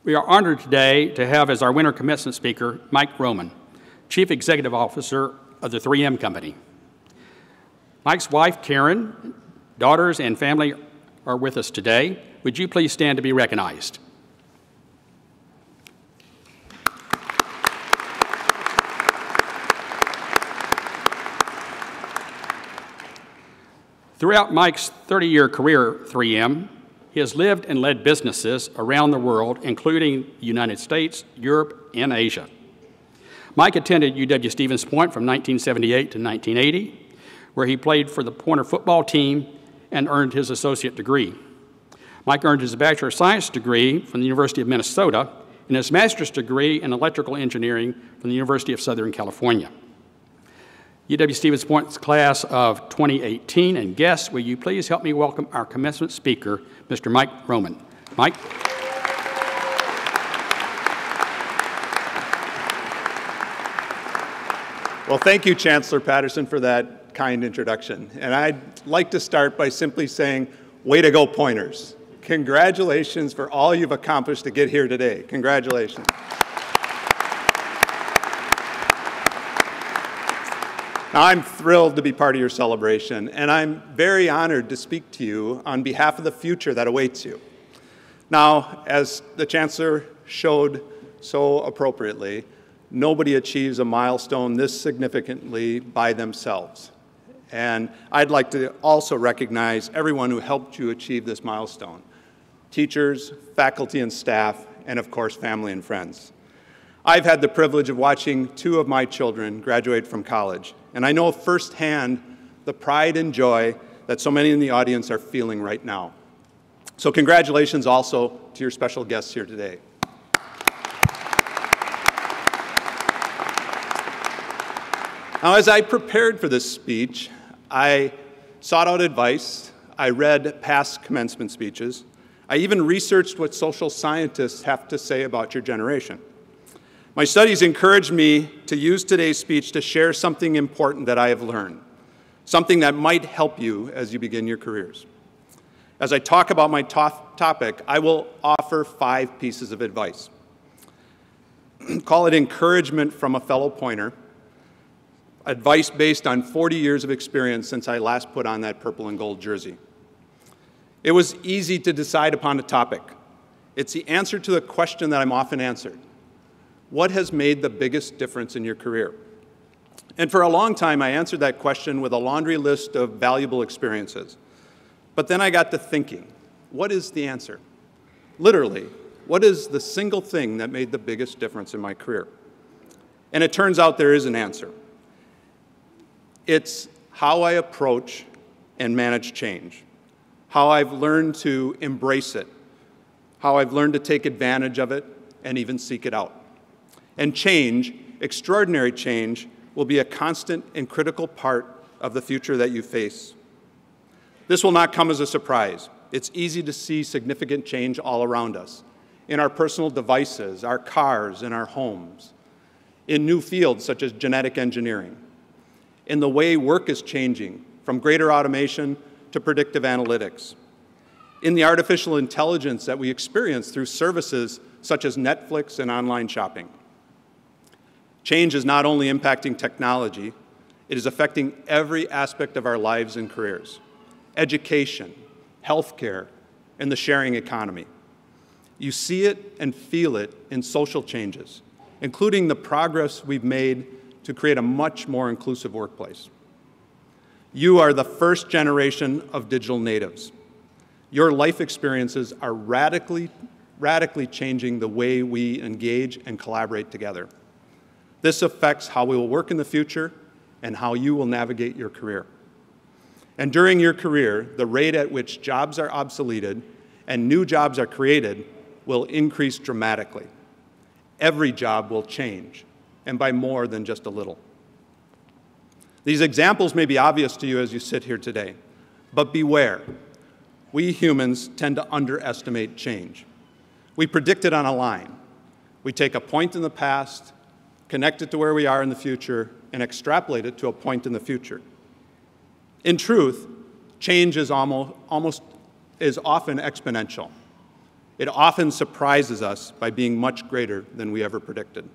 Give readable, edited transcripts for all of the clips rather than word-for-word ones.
We are honored today to have as our winter commencement speaker, Mike Roman, Chief Executive Officer of the 3M Company. Mike's wife, Karen, daughters, and family are with us today. Would you please stand to be recognized? Throughout Mike's 30-year career at 3M, he has lived and led businesses around the world, including the United States, Europe, and Asia. Mike attended UW-Stevens Point from 1978 to 1980, where he played for the Pointer football team and earned his associate degree. Mike earned his Bachelor of Science degree from the University of Minnesota and his master's degree in electrical engineering from the University of Southern California. UW-Stevens Point's class of 2018 and guests, will you please help me welcome our commencement speaker, Mr. Mike Roman. Mike. Well, thank you, Chancellor Patterson, for that kind introduction. And I'd like to start by simply saying, way to go, Pointers. Congratulations for all you've accomplished to get here today. Congratulations. Now, I'm thrilled to be part of your celebration, and I'm very honored to speak to you on behalf of the future that awaits you. Now, as the Chancellor showed so appropriately, nobody achieves a milestone this significantly by themselves. And I'd like to also recognize everyone who helped you achieve this milestone: teachers, faculty and staff, and of course, family and friends. I've had the privilege of watching two of my children graduate from college, and I know firsthand the pride and joy that so many in the audience are feeling right now. So congratulations also to your special guests here today. Now, as I prepared for this speech, I sought out advice, I read past commencement speeches, I even researched what social scientists have to say about your generation. My studies encouraged me to use today's speech to share something important that I have learned, something that might help you as you begin your careers. As I talk about my topic, I will offer 5 pieces of advice. Call it encouragement from a fellow Pointer, advice based on 40 years of experience since I last put on that purple and gold jersey. It was easy to decide upon a topic. It's the answer to the question that I'm often answered: what has made the biggest difference in your career? And for a long time, I answered that question with a laundry list of valuable experiences. But then I got to thinking, what is the answer? Literally, what is the single thing that made the biggest difference in my career? And it turns out there is an answer. It's how I approach and manage change, how I've learned to embrace it, how I've learned to take advantage of it and even seek it out. And change, extraordinary change, will be a constant and critical part of the future that you face. This will not come as a surprise. It's easy to see significant change all around us, in our personal devices, our cars, in our homes, in new fields such as genetic engineering, in the way work is changing from greater automation to predictive analytics, in the artificial intelligence that we experience through services such as Netflix and online shopping. Change is not only impacting technology, it is affecting every aspect of our lives and careers: education, healthcare, and the sharing economy. You see it and feel it in social changes, including the progress we've made to create a much more inclusive workplace. You are the first generation of digital natives. Your life experiences are radically changing the way we engage and collaborate together. This affects how we will work in the future and how you will navigate your career. And during your career, the rate at which jobs are obsoleted and new jobs are created will increase dramatically. Every job will change, and by more than just a little. These examples may be obvious to you as you sit here today, but beware. We humans tend to underestimate change. We predict it on a line. We take a point in the past, connect it to where we are in the future, and extrapolate it to a point in the future. In truth, change is often exponential. It often surprises us by being much greater than we ever predicted.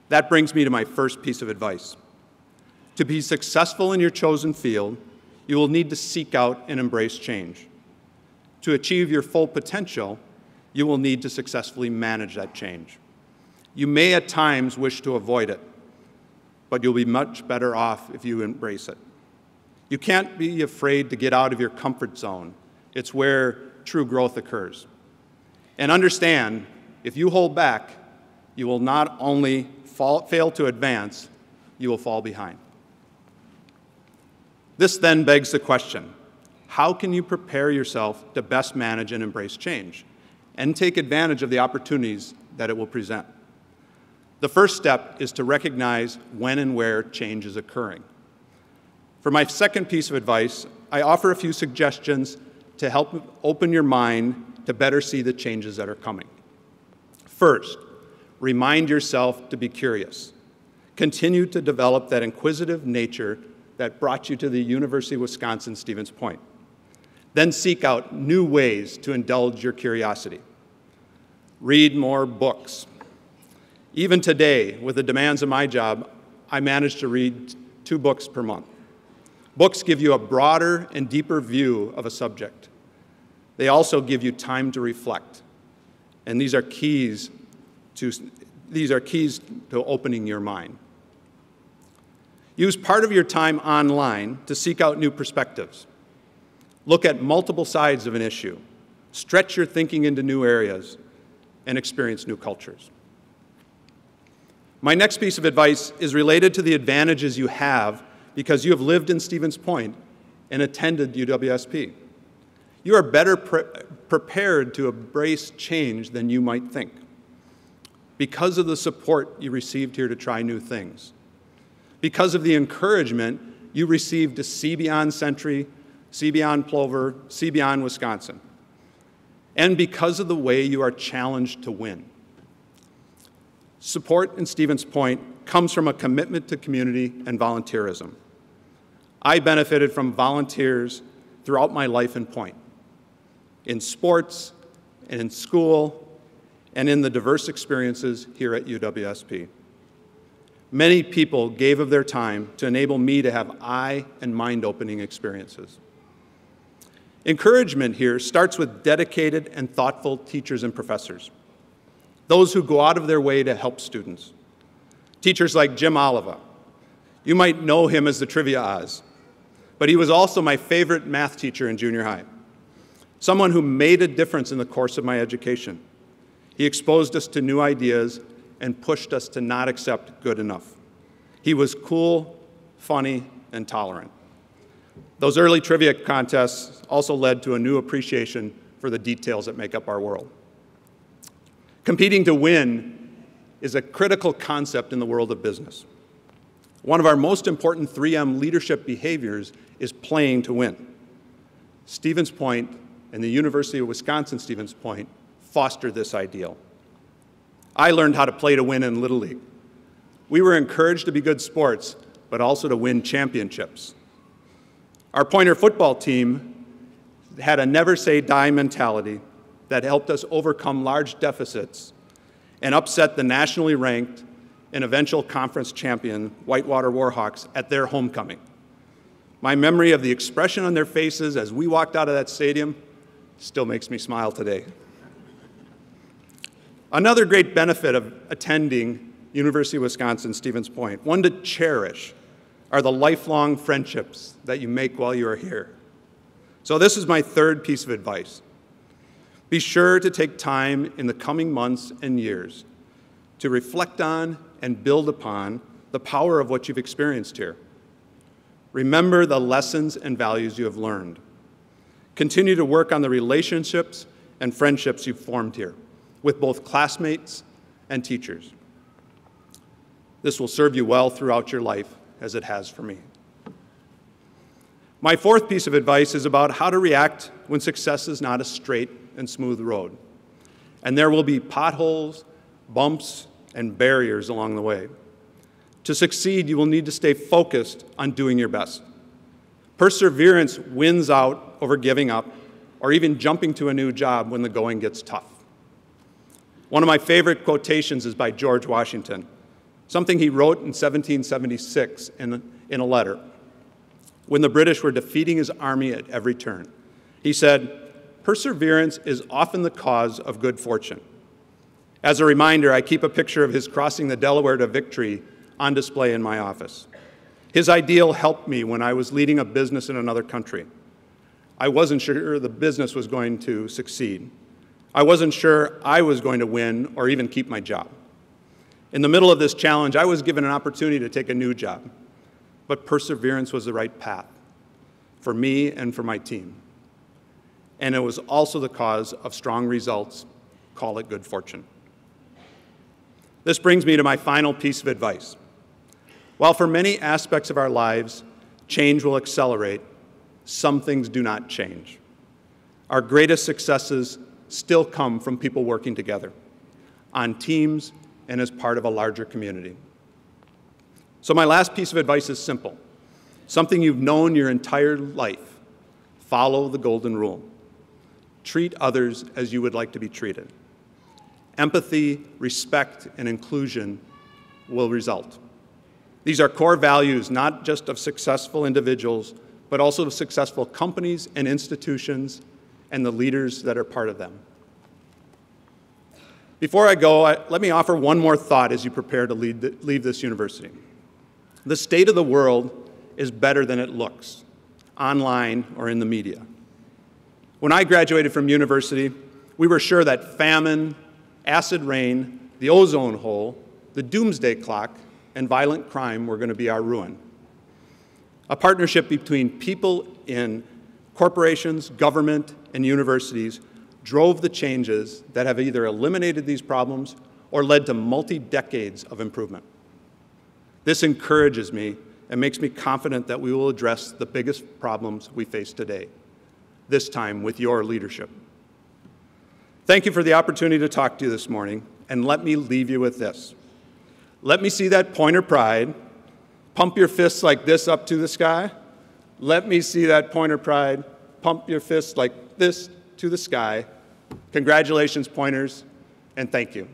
That brings me to my first piece of advice. To be successful in your chosen field, you will need to seek out and embrace change. To achieve your full potential, you will need to successfully manage that change. You may at times wish to avoid it, but you'll be much better off if you embrace it. You can't be afraid to get out of your comfort zone. It's where true growth occurs. And understand, if you hold back, you will not only fail to advance, you will fall behind. This then begs the question, how can you prepare yourself to best manage and embrace change and take advantage of the opportunities that it will present? The first step is to recognize when and where change is occurring. For my second piece of advice, I offer a few suggestions to help open your mind to better see the changes that are coming. First, remind yourself to be curious. Continue to develop that inquisitive nature that brought you to the University of Wisconsin-Stevens Point. Then seek out new ways to indulge your curiosity. Read more books. Even today, with the demands of my job, I manage to read 2 books per month. Books give you a broader and deeper view of a subject. They also give you time to reflect. And these are keys to opening your mind. Use part of your time online to seek out new perspectives. Look at multiple sides of an issue. Stretch your thinking into new areas and experience new cultures. My next piece of advice is related to the advantages you have because you have lived in Stevens Point and attended UWSP. You are better prepared to embrace change than you might think because of the support you received here to try new things, because of the encouragement you received to see beyond Century, see beyond Plover, see beyond Wisconsin, and because of the way you are challenged to win. Support in Stevens Point comes from a commitment to community and volunteerism. I benefited from volunteers throughout my life in Point, in sports, and in school, and in the diverse experiences here at UWSP. Many people gave of their time to enable me to have eye and mind-opening experiences. Encouragement here starts with dedicated and thoughtful teachers and professors, those who go out of their way to help students. Teachers like Jim Oliva. You might know him as the Trivia Oz, but he was also my favorite math teacher in junior high, someone who made a difference in the course of my education. He exposed us to new ideas and pushed us to not accept good enough. He was cool, funny, and tolerant. Those early trivia contests also led to a new appreciation for the details that make up our world. Competing to win is a critical concept in the world of business. One of our most important 3M leadership behaviors is playing to win. Stevens Point and the University of Wisconsin-Stevens Point foster this ideal. I learned how to play to win in Little League. We were encouraged to be good sports, but also to win championships. Our Pointer football team had a never-say-die mentality that helped us overcome large deficits and upset the nationally ranked and eventual conference champion Whitewater Warhawks at their homecoming. My memory of the expression on their faces as we walked out of that stadium still makes me smile today. Another great benefit of attending University of Wisconsin-Stevens Point, one to cherish, are the lifelong friendships that you make while you are here. So this is my third piece of advice. Be sure to take time in the coming months and years to reflect on and build upon the power of what you've experienced here. Remember the lessons and values you have learned. Continue to work on the relationships and friendships you've formed here with both classmates and teachers. This will serve you well throughout your life, as it has for me. My fourth piece of advice is about how to react when success is not a straight and smooth road. And there will be potholes, bumps, and barriers along the way. To succeed, you will need to stay focused on doing your best. Perseverance wins out over giving up or even jumping to a new job when the going gets tough. One of my favorite quotations is by George Washington, something he wrote in 1776 in a letter when the British were defeating his army at every turn. He said, "Perseverance is often the cause of good fortune." As a reminder, I keep a picture of his crossing the Delaware to victory on display in my office. His ideal helped me when I was leading a business in another country. I wasn't sure the business was going to succeed. I wasn't sure I was going to win or even keep my job. In the middle of this challenge, I was given an opportunity to take a new job, but perseverance was the right path for me and for my team. And it was also the cause of strong results. Call it good fortune. This brings me to my final piece of advice. While for many aspects of our lives, change will accelerate, some things do not change. Our greatest successes still come from people working together, on teams and as part of a larger community. So my last piece of advice is simple, something you've known your entire life. Follow the golden rule. Treat others as you would like to be treated. Empathy, respect, and inclusion will result. These are core values not just of successful individuals, but also of successful companies and institutions and the leaders that are part of them. Before I go, let me offer one more thought as you prepare to leave this university. The state of the world is better than it looks, online or in the media. When I graduated from university, we were sure that famine, acid rain, the ozone hole, the doomsday clock, and violent crime were going to be our ruin. A partnership between people in corporations, government, and universities drove the changes that have either eliminated these problems or led to multi-decades of improvement. This encourages me and makes me confident that we will address the biggest problems we face today, this time with your leadership. Thank you for the opportunity to talk to you this morning, and let me leave you with this. Let me see that pointer pride. Pump your fists like this up to the sky. Let me see that pointer pride. Pump your fists like this to the sky. Congratulations, pointers, and thank you.